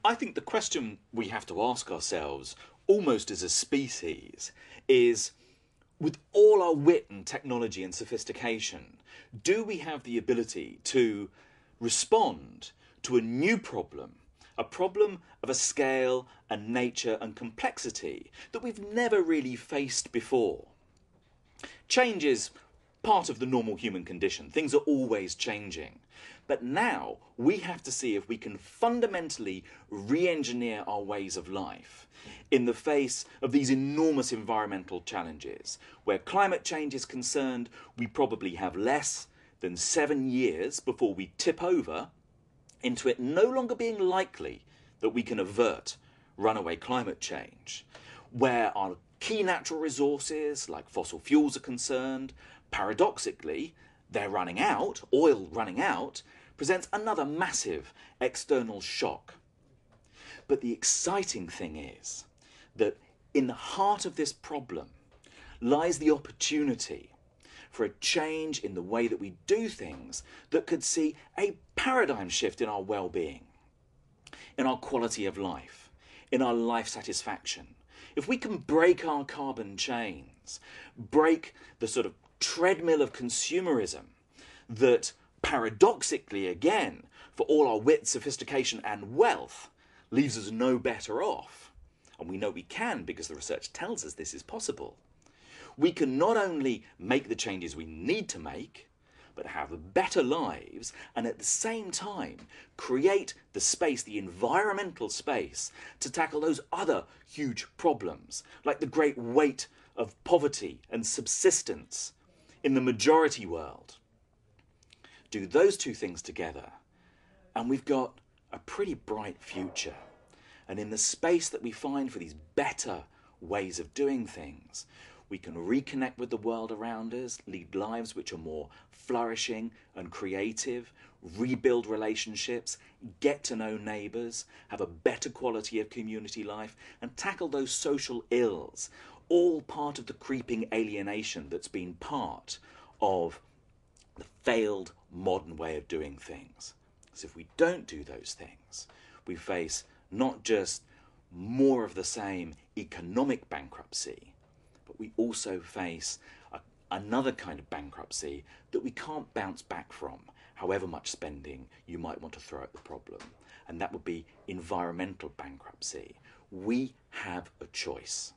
I think the question we have to ask ourselves, almost as a species, is with all our wit and technology and sophistication, do we have the ability to respond to a new problem, a problem of a scale and nature and complexity that we've never really faced before? Change is part of the normal human condition. Things are always changing. But now we have to see if we can fundamentally re-engineer our ways of life in the face of these enormous environmental challenges. Where climate change is concerned, we probably have less than 7 years before we tip over into it no longer being likely that we can avert runaway climate change. Where our key natural resources like fossil fuels are concerned, paradoxically, they're running out, oil running out, presents another massive external shock. But the exciting thing is that in the heart of this problem lies the opportunity for a change in the way that we do things that could see a paradigm shift in our well-being, in our quality of life, in our life satisfaction. If we can break our carbon chains, break the sort of treadmill of consumerism that paradoxically, again, for all our wit, sophistication and wealth, leaves us no better off, and we know we can because the research tells us this is possible, we can not only make the changes we need to make, but have better lives and at the same time create the space, the environmental space, to tackle those other huge problems, like the great weight of poverty and subsistence in the majority world. Do those two things together, and we've got a pretty bright future. And in the space that we find for these better ways of doing things, we can reconnect with the world around us, lead lives which are more flourishing and creative, rebuild relationships, get to know neighbours, have a better quality of community life, and tackle those social ills, all part of the creeping alienation that's been part of the failed modern way of doing things. So if we don't do those things, we face not just more of the same economic bankruptcy, but we also face another kind of bankruptcy that we can't bounce back from, however much spending you might want to throw at the problem. And that would be environmental bankruptcy. We have a choice.